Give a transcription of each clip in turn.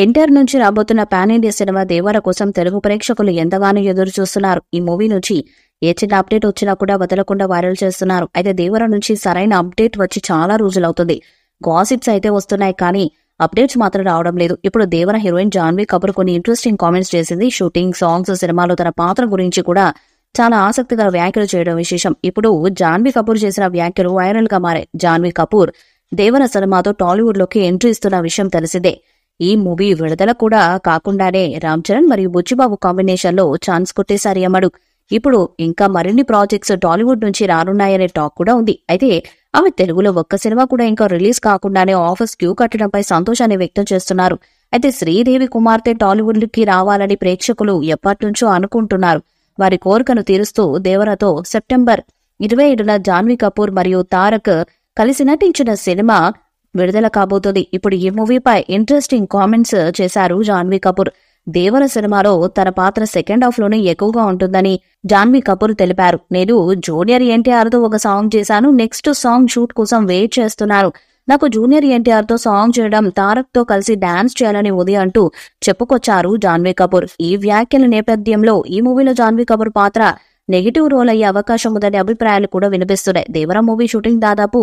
ఎన్టీఆర్ నుంచి రాబోతున్న pan India cinema దేవర కోసం తెలుగు ప్రేక్షకులు ఎంతగానో ఎదురు చూస్తున్నారు. ఈ మూవీ నుంచి ఏ చిన్న అప్డేట్ వచ్చినా కూడా వదలకుండా వైరల్ చేస్తున్నారు. అయితే దేవర నుంచి సరైన అప్డేట్ వచ్చి చాలా రోజులవుతుంది. గాసిప్స్ అయితే వస్తున్నాయి, కానీ అప్డేట్స్ మాత్రం రావడం లేదు. ఇప్పుడు దేవర హీరోయిన్ జాన్వీ కపూర్ కొన్ని ఇంట్రెస్టింగ్ కామెంట్స్ చేసింది. షూటింగ్, సాంగ్స్, సినిమాలో తన పాత్ర గురించి కూడా చాలా ఆసక్తికర వ్యాఖ్యలు చేయడం విశేషం. ఇప్పుడు జాన్వీ కపూర్ చేసిన వ్యాఖ్యలు వైరల్ గా మారాయి. జాన్వీ కపూర్ దేవర సినిమాతో టాలీవుడ్ లోకి ఎంట్రీ ఇస్తున్న విషయం తెలిసిందే. ఈ మూవీ విడుదల కూడా కాకుండానే రామ్ చరణ్ మరియు బుచ్చిబాబు కాంబినేషన్ లో ఛాన్స్ కొట్టేశారు అమ్మడు. ఇప్పుడు ఇంకా మరిన్ని ప్రాజెక్ట్స్ టాలీవుడ్ నుంచి రానున్నాయనే టాక్ కూడా ఉంది. అయితే ఆమె తెలుగులో ఒక్క సినిమా కూడా ఇంకా రిలీజ్ కాకుండానే ఆఫర్స్ క్యూ కట్టడంపై సంతోషాన్ని వ్యక్తం చేస్తున్నారు. అయితే శ్రీదేవి కుమార్తె టాలీవుడ్ కి రావాలని ప్రేక్షకులు ఎప్పటినుంచో అనుకుంటున్నారు. వారి కోరికను తీరుస్తూ దేవరతో సెప్టెంబర్ 27న జాన్వీ కపూర్ మరియు తారక్ కలిసి నటించిన సినిమా విడుదల కాబోతుంది. ఇప్పుడు ఈ మూవీపై ఇంట్రెస్టింగ్ కామెంట్స్ చేశారు జాన్వీ కపూర్. దేవర సినిమాలో తన పాత్ర సెకండ్ హాఫ్ లోనే ఎక్కువగా ఉంటుందని జాన్వీ కపూర్ తెలిపారు. నేను జూనియర్ ఎన్టీఆర్ తో ఒక సాంగ్ చేశాను. నెక్స్ట్ సాంగ్ షూట్ కోసం వెయిట్ చేస్తున్నాను. నాకు జూనియర్ ఎన్టీఆర్ తో సాంగ్ చేయడం, తారక్ తో కలిసి డాన్స్ చేయాలని ఉంది అంటూ చెప్పుకొచ్చారు జాన్వీ కపూర్. ఈ వ్యాఖ్యల నేపథ్యంలో ఈ మూవీలో జాన్వీ కపూర్ పాత్ర నెగిటివ్ రోల్ అయ్యే అవకాశం ఉందనే అభిప్రాయాలు కూడా వినిపిస్తున్నాయి. దేవర మూవీ షూటింగ్ దాదాపు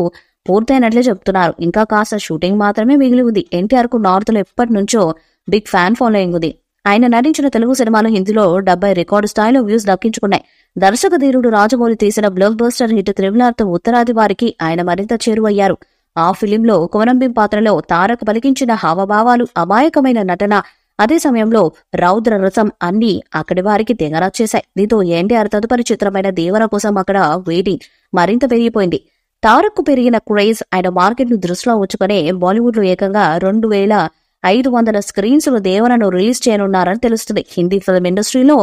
పూర్తయినట్లే చెప్తున్నారు. ఇంకా కాస్త షూటింగ్ మాత్రమే మిగిలి ఉంది. ఎన్టీఆర్ కు నార్త్ లో ఎప్పటి నుంచో బిగ్ ఫ్యాన్ ఫాలోయింగ్ ఉంది. ఆయన నటించిన తెలుగు సినిమాలు హిందీలో 70 రికార్డు స్థాయిలో వ్యూస్ దక్కించుకున్నాయి. దర్శక ధీరుడు రాజమౌళి తీసిన బ్లాక్ బస్టర్ హిట్ త్రిబుల్ ఉత్తరాది వారికి ఆయన మరింత చేరువయ్యారు. ఆ ఫిలింలో కొమరంభీం పాత్రలో తారక్ పలికించిన హావభావాలు, అమాయకమైన నటన, అదే సమయంలో రౌద్ర రసం అన్నీ అక్కడి వారికి తెగరచ్చేశాయి. దీంతో ఎన్టీఆర్ తదుపరి చిత్రమైన దేవర కోసం అక్కడ వెయిటింగ్ మరింత పెరిగిపోయింది. తారక్ కు పెరిగిన క్రేజ్ ఆయన మార్కెట్ ను దృష్టిలో ఉంచుకునే బాలీవుడ్ లో ఏకంగా 2500 స్క్రీన్స్ లో దేవరను రిలీజ్ చేయనున్నారని తెలుస్తుంది. హిందీ ఫిల్మ్ ఇండస్ట్రీలో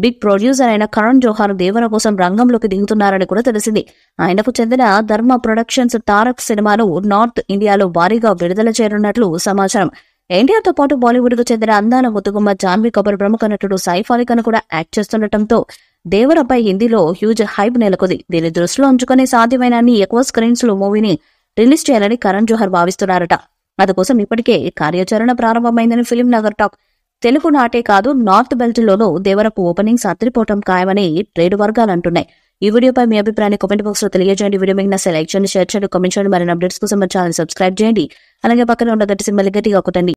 బిగ్ ప్రొడ్యూసర్ అయిన కరణ్ జోహార్ దేవర కోసం రంగంలోకి దిగుతున్నారని కూడా తెలిసింది. ఆయనకు చెందిన ధర్మ ప్రొడక్షన్స్ తారక్ సినిమాను నార్త్ ఇండియాలో భారీగా విడుదల చేయనున్నట్లు సమాచారం. ఎన్టీఆర్ తో పాటు బాలీవుడ్ కు చెందిన అందాల ముద్దుగుమ్మ జాన్వీ కపూర్ ప్రముఖ నటుడు సైఫ్ అలీ ఖాన్ కూడా యాక్ట్ చేస్తుండటంతో దేవరపై హిందీలో హ్యూజ్ హైప్ నెలకొంది. దీన్ని దృష్టిలో ఉంచుకునే సాధ్యమైన అన్ని ఎక్కువ స్క్రీన్స్ లో మూవీని రిలీజ్ చేయాలని కరణ్ జోహార్ భావిస్తున్నారట. అందుకోసం ఇప్పటికే కార్యాచరణ ప్రారంభమైందని ఫిలిం నగర్ టాక్. తెలుగు నాటే కాదు, నార్త్ బెల్ట్ లోనూ దేవరకు ఓపెనింగ్స్ అత్రిపోవటం ఖాయమని ట్రేడ్ వర్గాలు అంటున్నాయి. ఈ వీడియోపై మీ అభిప్రాయాన్ని కామెంట్ బాక్స్ లో తెలియజేయండి. వీడియో మీకు నచ్చితే లైక్ చేయండి, షేర్ చేయండి, కామెంట్ చేయండి. మరిన్ని అప్డేట్స్ కోసం మన ఛానల్ సబ్స్క్రైబ్ చేయండి. అలాగే పక్కన ఉన్న గట్టి సింబల్ గట్టిగా కొట్టండి.